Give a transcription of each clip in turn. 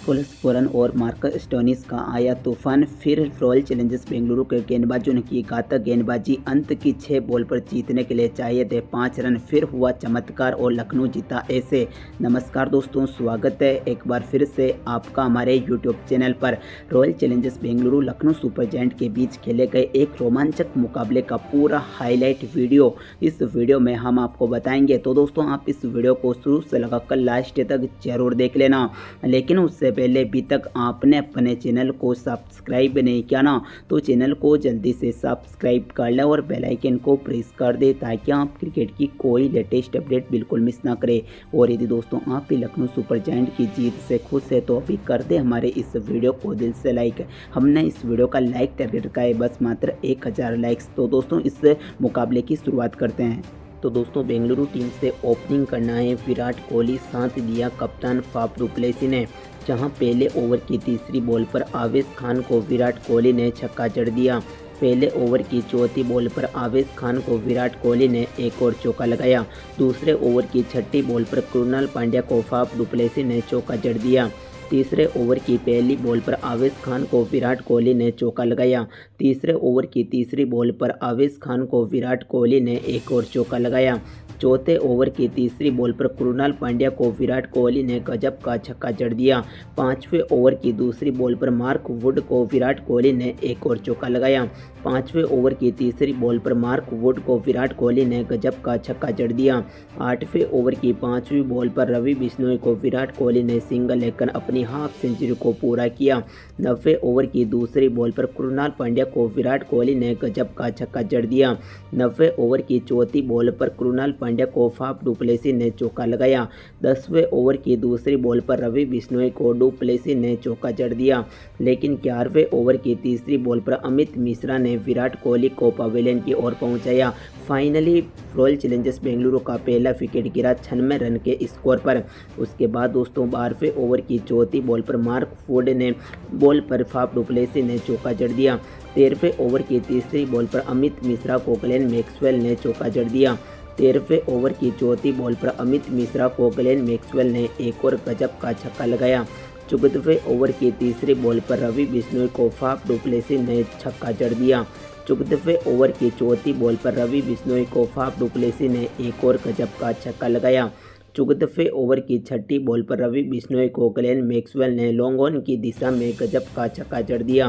पुलस्पुरन और Marcus Stoinis का आया तूफान। फिर रॉयल चैलेंजर्स बेंगलुरु के गेंदबाजों ने की घातक गेंदबाजी। अंत की 6 बॉल पर जीतने के लिए चाहिए थे 5 रन। फिर हुआ चमत्कार और लखनऊ जीता ऐसे। नमस्कार दोस्तों, स्वागत है एक बार फिर से आपका हमारे यूट्यूब चैनल पर। Royal Challengers Bengaluru Lucknow super giant के बीच खेले गए एक रोमांचक मुकाबले का पूरा हाईलाइट वीडियो इस वीडियो में हम आपको बताएंगे। तो दोस्तों, आप इस वीडियो को शुरू से लगाकर लास्ट तक जरूर देख लेना। लेकिन उससे पहले अभी तक आपने अपने चैनल को सब्सक्राइब नहीं किया ना, तो चैनल को जल्दी से सब्सक्राइब कर लें और बेल आइकन को प्रेस कर दें ताकि आप क्रिकेट की कोई लेटेस्ट अपडेट बिल्कुल मिस ना करें। और यदि दोस्तों आप भी लखनऊ सुपर जायंट की जीत से खुश है तो अभी कर दें हमारे इस वीडियो को दिल से लाइक। हमने इस वीडियो का लाइक टारगेट रखा है बस मात्र 1000 लाइक्स। तो दोस्तों, इस मुकाबले की शुरुआत करते हैं। तो दोस्तों, बेंगलुरु टीम से ओपनिंग करना है विराट कोहली, साथ दिया कप्तान फाफ डु प्लेसी ने। जहां पहले ओवर की तीसरी बॉल पर आवेश खान को विराट कोहली ने छक्का जड़ दिया। पहले ओवर की चौथी बॉल पर आवेश खान को विराट कोहली ने एक और चौका लगाया। दूसरे ओवर की छठी बॉल पर कृणाल पांड्या को फाफ डु प्लेसी ने चौका जड़ दिया। तीसरे ओवर की पहली बॉल पर आवेश खान को विराट कोहली ने चौका लगाया। तीसरे ओवर की तीसरी बॉल पर आवेश खान को विराट कोहली ने एक और चौका लगाया। चौथे ओवर की तीसरी बॉल पर कृणाल पांड्या को विराट कोहली ने गजब का छक्का जड़ दिया। पांचवें ओवर की दूसरी बॉल पर मार्क वुड को विराट कोहली ने एक और चौका लगाया। पांचवें ओवर की तीसरी बॉल पर मार्क वुड को विराट कोहली ने गजब का छक्का जड़ दिया। आठवें ओवर की पांचवीं बॉल पर रवि बिश्नोई को विराट कोहली ने सिंगल लेकर अपनी हाफ सेंचुरी को पूरा किया। 90वें ओवर की दूसरी बॉल पर कृणाल पांड्या को विराट कोहली ने गजब का छक्का जड़ दिया। 90वें ओवर की चौथी बॉल पर कृणाल पांड्या को फाफ डु प्लेसी ने चौका लगाया। 10वें ओवर की दूसरी बॉल पर रवि बिश्नोई को डु प्लेसी ने चौका जड़ दिया। लेकिन 11वें ओवर की तीसरी बॉल पर अमित मिश्रा ने विराट कोहली को पवेलियन की ओर पहुंचाया। फाइनली रॉयल चैलेंजर्स बेंगलुरु का पहला विकेट गिरा 96 रन के स्कोर पर। उसके बाद दोस्तों 12वें ओवर की चौथी बॉल पर मार्क वुड ने बॉल पर फाफ डु प्लेसी ने चौका जड़ दिया। 13वें ओवर की तीसरी बॉल पर अमित मिश्रा को ग्लेन मैक्सवेल ने चौका जड़ दिया। 13वें ओवर की चौथी बॉल पर अमित मिश्रा को ग्लेन मैक्सवेल ने एक और गजब का छक्का लगाया। 14वें ओवर की तीसरी बॉल पर रवि बिश्नोई को फाफ डु प्लेसी ने छक्का जड़ दिया। 14वें ओवर की चौथी बॉल पर रवि बिश्नोई को फाफ डु प्लेसी ने एक और गजब का छक्का लगाया। 14वें ओवर की छठी बॉल पर रवि बिश्नोई को ग्लेन मैक्सवेल ने लॉन्ग ऑन की दिशा में गजब का छक्का जड़ दिया।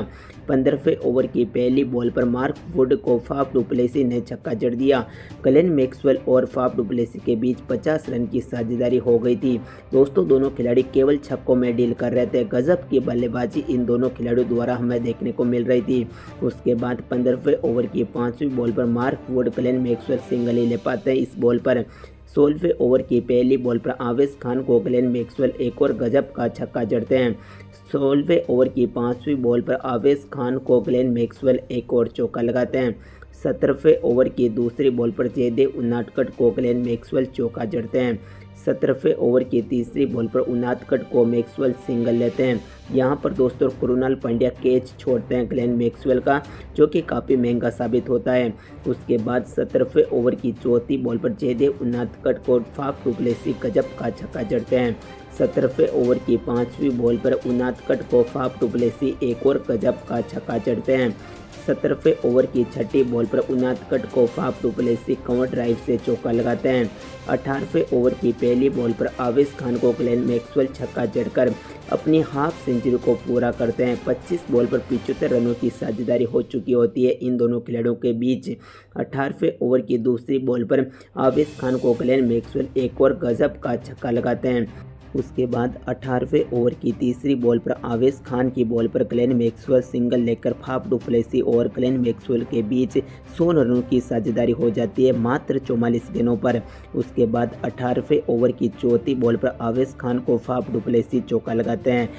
15वें ओवर की पहली बॉल पर मार्क वुड को फाफ डु प्लेसी ने छक्का जड़ दिया। ग्लेन मैक्सवेल और फाफ डु प्लेसी के बीच 50 रन की साझेदारी हो गई थी। दोस्तों, दोनों खिलाड़ी केवल छक्कों में डील कर रहे थे। गजब की बल्लेबाजी इन दोनों खिलाड़ियों द्वारा हमें देखने को मिल रही थी। उसके बाद 15वें ओवर की 5वीं बॉल पर Mark Wood Glenn Maxwell single ही ले पाते हैं। इस बॉल पर 16वें ओवर की पहली बॉल पर आवेश खान को ग्लेन मैक्सवेल एक और गजब का छक्का जड़ते हैं। 16वें ओवर की 5वीं बॉल पर आवेश खान को ग्लेन मैक्सवेल एक और चौका लगाते हैं। 17वें ओवर की दूसरी बॉल पर जयदेव उनादकट को ग्लेन मैक्सवेल चौका जड़ते हैं। 17वें ओवर की तीसरी बॉल पर उनादकट को मैक्सवेल सिंगल लेते हैं। यहाँ पर दोस्तों कृणाल पांड्या कैच छोड़ते हैं ग्लेन मैक्सवेल का, जो कि काफ़ी महंगा साबित होता है। उसके बाद 17वें ओवर की चौथी बॉल पर जयदेव उनादकट को फाफ डु प्लेसी गजब का छक्का जड़ते हैं। 17वें ओवर की 5वीं बॉल पर उनादकट को फाफ डु प्लेसी एक और गजब का छक्का जड़ते हैं। 17वें ओवर की छठी बॉल पर उनादकट को Faf du Plessis cover drive से चौका लगाते हैं। 18वें ओवर की पहली बॉल पर आवेश खान को ग्लेन मैक्सवेल छक्का जड़कर अपनी हाफ सेंचुरी को पूरा करते हैं। 25 बॉल पर 75 रनों की साझेदारी हो चुकी होती है इन दोनों खिलाड़ियों के बीच। 18वें ओवर की दूसरी बॉल पर आवेश खान को ग्लेन मैक्सवेल एक और गजब का छक्का लगाते हैं। उसके बाद 18वें ओवर की तीसरी बॉल पर आवेश खान की बॉल पर ग्लेन मैक्सवेल सिंगल लेकर फाफ डु प्लेसी और ग्लेन मैक्सवेल के बीच 100 रनों की साझेदारी हो जाती है मात्र 44 गेंदों पर। उसके बाद 18वें ओवर की चौथी बॉल पर आवेश खान को फाफ डु प्लेसी चौका लगाते हैं।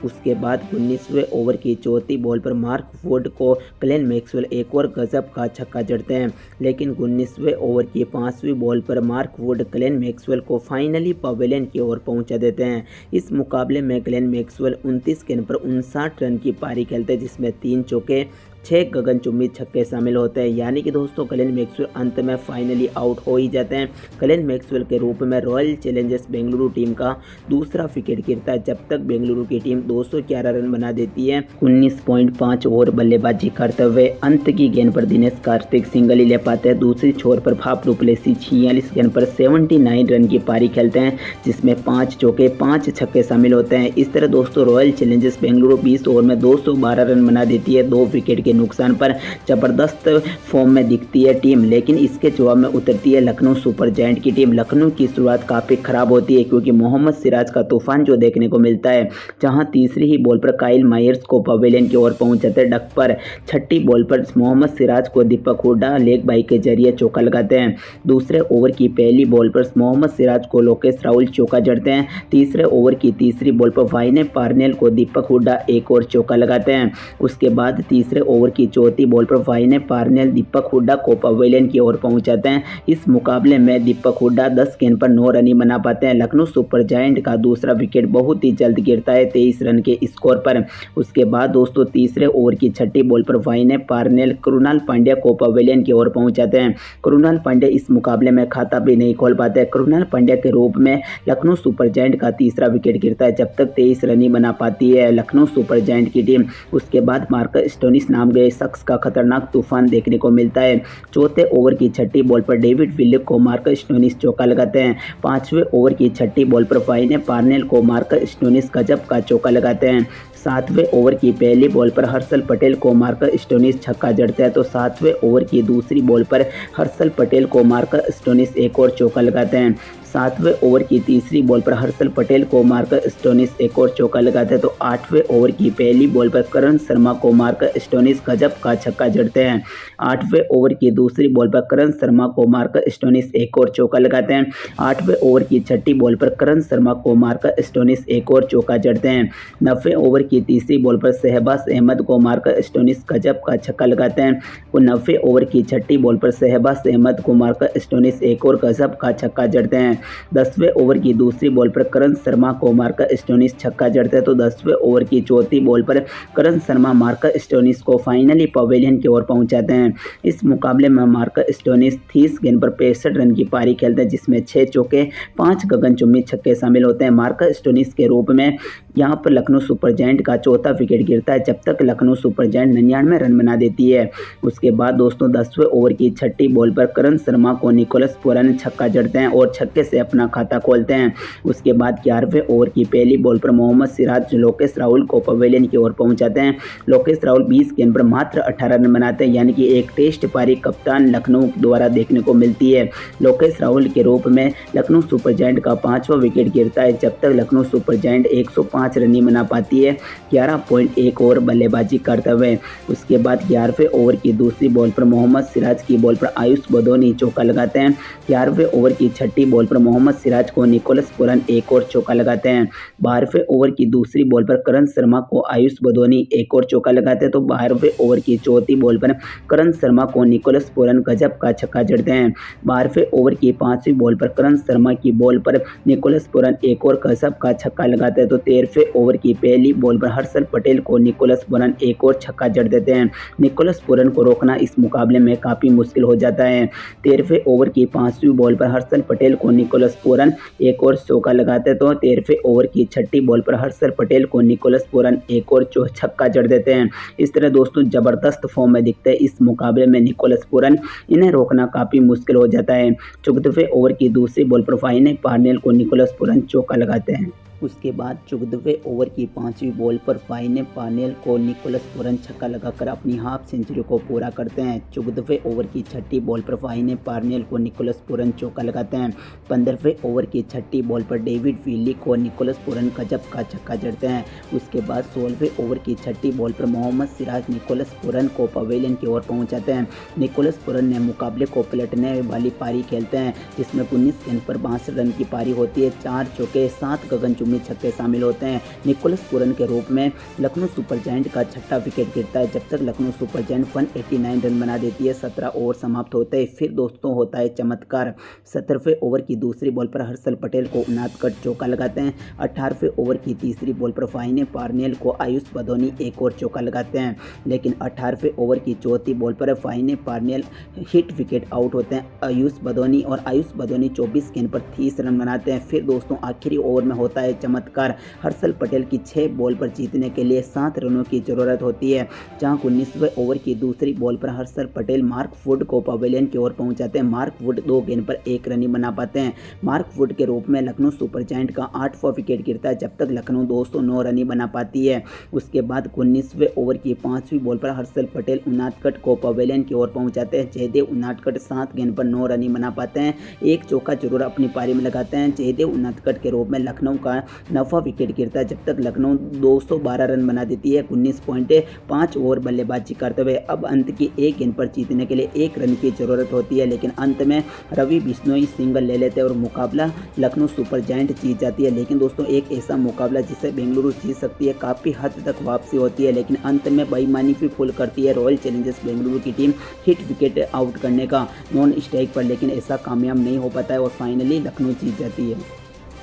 उसके बाद 19वें ओवर की चौथी बॉल पर मार्क वुड को ग्लेन मैक्सवेल एक और गजब का छक्का जड़ते हैं। लेकिन 19वें ओवर की 5वीं बॉल पर मार्क वुड ग्लेन मैक्सवेल को फाइनली पवेलियन की ओर पहुंचा देते हैं। इस मुकाबले में ग्लेन मैक्सवेल 29 गेंद पर 59 रन की पारी खेलते हैं, जिसमें 3 चौके 6 गगनचुंबी छक्के शामिल होते हैं। यानी कि दोस्तों ग्लेन मैक्सवेल अंत में फाइनली आउट हो ही जाते हैं। ग्लेन मैक्सवेल के रूप में रॉयल चैलेंजर्स बेंगलुरु टीम का दूसरा विकेट गिरता है, जब तक बेंगलुरु की टीम 211 रन बना देती है। 19.5 ओवर बल्लेबाजी करते हुए अंत की गेंद पर दिनेश कार्तिक सिंगल ही ले पाते हैं। दूसरी छोर पर फाफ डु प्लेसी 46 गेंद पर 79 रन की पारी खेलते हैं, जिसमें 5 चौके 5 छक्के शामिल होते हैं। इस तरह दोस्तों रॉयल चैलेंजर्स बेंगलुरु 20 ओवर में 212 रन बना देती है, 2 विकेट के नुकसान पर। जबरदस्त फॉर्म में दिखती है टीम, लेकिन इसके जवाब में उतरती है लखनऊ सुपर जायंट की टीम। लखनऊ की शुरुआत काफ़ी खराब होती है, क्योंकि मोहम्मद सिराज का तूफान जो देखने को मिलता है, जहां तीसरी ही बॉल पर काइल मायर्स को पवेलियन की ओर पहुंच जाते हैं डक पर। छठी बॉल पर मोहम्मद सिराज को दीपक हुड्डा लेग बाई के जरिए चौका लगाते हैं। दूसरे ओवर की पहली बॉल पर मोहम्मद सिराज को लोकेश राहुल चौका जड़ते हैं। तीसरे ओवर की तीसरी बॉल पर वाइने पार्नेल को दीपक हुड्डा एक और चौका लगाते हैं। उसके बाद तीसरे ओवर की चौथी बॉल पर वाइने पार्नेल दीपक हुड्डा को पवेलियन की ओर पहुंचाते हैं। इस मुकाबले में दीपक हुड्डा 10 गेंद पर 9 रन ही बना पाते हैं। लखनऊ सुपर जायंट का दूसरा विकेट बहुत ही जल्द गिरता है 23 रन के स्कोर पर। उसके बाद दोस्तों तीसरे ओवर की छठी बॉल पर वाइने पार्नेल कृणाल पांड्या को पवेलियन की ओर पहुंचाते हैं। कृणाल पांड्या इस मुकाबले में खाता भी नहीं खोल पाते। कृणाल पांड्या के रूप में लखनऊ सुपर जायंट का तीसरा विकेट गिरता है, जब तक 23 रन ही बना पाती है लखनऊ सुपर जायंट की टीम। उसके बाद मार्कस स्टोनिस नाम के शख्स का खतरनाक तूफान देखने को मिलता है। चौथे ओवर की छठी बॉल पर डेविड विलियम को मार्कस स्टोनिस चौका लगाते हैं। पांचवें ओवर की छठी बॉल पर वाइने पार्नेल को मार्कस स्टोनिस गजब का चौका लगाते हैं। सातवें ओवर की पहली बॉल पर हर्षल पटेल को मार्कस स्टोनिस छक्का जड़ता है, तो सातवें ओवर की दूसरी बॉल पर हर्षल पटेल को मार्कस स्टोनिस एक और चौका लगाते हैं। सातवें ओवर की तीसरी बॉल पर हर्षल पटेल को मार्कस स्टोनिस एक और चौका लगाते हैं, तो आठवें ओवर की पहली बॉल पर करण शर्मा को मार्कस स्टोनिस गजब का छक्का जड़ते हैं। आठवें ओवर की दूसरी बॉल पर करण शर्मा को मार्कस स्टोनिस एक और चौका लगाते हैं। आठवें ओवर की छठी बॉल पर करण शर्मा को मार्कस स्टोनिस एक और चौका जड़ते हैं। 90वें ओवर की तीसरी बॉल पर शहबाज अहमद को मार्कस स्टोनिस गजब का छक्का लगाते हैं। और 90वें ओवर की छठी बॉल पर शहबाज अहमद को मार्कस स्टोनिस एक और गजब का छक्का जड़ते हैं। 10वें ओवर की दूसरी बॉल पर करण शर्मा को मार्कस स्टोनिस छक्का जड़ते हैं, तो 10वें ओवर की चौथी बॉल पर करण शर्मा मार्कस स्टोनिस को फाइनली पवेलियन की ओर पहुंचाते हैं। इस मुकाबले में मार्कस स्टोनिस 30 गेंद पर 65 रन की पारी खेलते हैं, जिसमें 6 चौके 5 गगनचुंबी छक्के शामिल होते हैं। मार्कस स्टोनिस के रूप में यहां पर लखनऊ सुपर जायंट का चौथा विकेट गिरता है, जब तक लखनऊ सुपर जायंट 99 रन बना देती है। उसके बाद दोस्तों 10वें ओवर की छठी बॉल पर करण शर्मा को निकोलस पुराने छक्का जड़ते हैं और छक्के से अपना खाता खोलते हैं। उसके बाद 11वें ओवर की पहली बॉल पर मोहम्मद सिराज लोकेश राहुल को पवेलियन की ओर पहुंचाते हैं। लोकेश राहुल 20 गेंद पर मात्र 18 रन बनाते हैं, यानी कि एक टेस्ट पारी कप्तान लखनऊ द्वारा देखने को मिलती है। लोकेश राहुल के रूप में लखनऊ सुपर जायंट का 5वां विकेट गिरता है, जब तक लखनऊ सुपर जायंट 105 रन ही बना पाती है 11.1 ओवर बल्लेबाजी करते हुए। उसके बाद 11वें ओवर की दूसरी बॉल पर मोहम्मद सिराज की बॉल पर आयुष बदौनी चौका लगाते हैं। 11वें ओवर की छठी बॉल पर मोहम्मद सिराज को निकोलस पुरन एक और चौका लगाते हैं। 12वें ओवर की दूसरी बॉल पर करण शर्मा को आयुष बदौनी एक और चौका लगाते हैं, तो 12वें ओवर की चौथी बॉल पर करण शर्मा को निकोलस पुरन गजब का छक्का जड़ते हैं। 12वें ओवर की 5वीं बॉल पर करण शर्मा की बॉल पर निकोलस पुरन एक और गजब का छक्का लगाते हैं, तो 13वें ओवर की पहली बॉल पर हर्षल पटेल को निकोलस पुरन एक और छक्का जड़ देते हैं। निकोलस पुरन को रोकना इस मुकाबले में काफ़ी मुश्किल हो जाता है। 13वें ओवर की 5वीं बॉल पर हर्षल पटेल को निकोलस पुरन एक और चौका लगाते हैं, तो 13वें ओवर की छठी बॉल पर हर्षल पटेल को निकोलस पुरन एक और छक्का जड़ देते हैं। इस तरह दोस्तों जबरदस्त फॉर्म में दिखते हैं इस मुकाबले में निकोलस पुरन, इन्हें रोकना काफ़ी मुश्किल हो जाता है। 14वें ओवर की दूसरी बॉल पर वाइने पार्नेल को निकोलस पुरन चौका लगाते हैं। उसके बाद 14वें ओवर की 5वीं बॉल पर वाइने पार्नेल को निकोलस पुरन छक्का लगाकर अपनी हाफ सेंचुरी को पूरा करते हैं। 14वें ओवर की छठी बॉल पर वाइने पार्नेल को निकोलस पुरन चौका लगाते हैं। 15वें ओवर की छठी बॉल पर डेविड विली को निकोलस पुरन गजब का छक्का जड़ते हैं। उसके बाद 16वें ओवर की छठी बॉल पर मोहम्मद सिराज निकोलस पुरन को पवेलियन की ओर पहुंचाते हैं। निकोलस पुरन ने मुकाबले को पलटने वाली पारी खेलते हैं, जिसमें 19 गेंद पर 62 रन की पारी होती है। 4 चौके 7 गगनचुंबी आखिरी छक्के शामिल होते हैं। निकोलस पूरन के रूप में लखनऊ सुपर जायंट का छठा विकेट गिरता है, जब तक लखनऊ सुपर जायंट 189 रन बना देती है। 17 ओवर समाप्त होते हैं। फिर दोस्तों होता है चमत्कार। 17वें ओवर की दूसरी बॉल पर हर्षल पटेल को उनाद कट चौका लगाते हैं। 18वें ओवर की तीसरी बॉल पर फाइने पार्नेल को आयुष बदौनी एक और चौका लगाते हैं, लेकिन 18वें ओवर की चौथी बॉल पर फाइने पार्नेल हिट विकेट आउट होते हैं आयुष बदौनी, और आयुष बदौनी 24 गेंद पर 30 रन बनाते हैं। फिर दोस्तों आखिरी ओवर में होता है चमत्कार। हर्षल पटेल की 6 बॉल पर जीतने के लिए 7 रनों की जरूरत होती है, जहां 19वें ओवर की दूसरी बॉल पर हर्षल पटेल मार्क वुड को पवेलियन की ओर पहुंचाते हैं। मार्क वुड 2 गेंद पर 1 रन ही बना पाते हैं। मार्क वुड के रूप में लखनऊ सुपर जायंट का 8वां विकेट गिरता है, जब तक लखनऊ 209 रन ही बना पाती है। उसके बाद 19वें ओवर की 5वीं बॉल पर हर्षल पटेल उनादकट को पवेलियन की ओर पहुंचाते हैं। जयदेव उनादकट 7 गेंद पर 9 रन ही बना पाते हैं। एक चौका जरूर अपनी पारी में लगाते हैं। जयदेव उनादकट के रूप में लखनऊ का 9वां विकेट गिरता है, जब तक लखनऊ 212 रन बना देती है 19.5 ओवर बल्लेबाजी करते हुए। अब अंत की 1 गेंद पर जीतने के लिए 1 रन की जरूरत होती है, लेकिन अंत में रवि बिश्नोई सिंगल ले लेते हैं और मुकाबला लखनऊ सुपर जायंट जीत जाती है। लेकिन दोस्तों एक ऐसा मुकाबला जिसे बेंगलुरु जीत सकती है, काफ़ी हद तक वापसी होती है, लेकिन अंत में बेईमानी भी फुल करती है रॉयल चैलेंजर्स बेंगलुरु की टीम हिट विकेट आउट करने का नॉन स्ट्राइक पर, लेकिन ऐसा कामयाब नहीं हो पाता है और फाइनली लखनऊ जीत जाती है।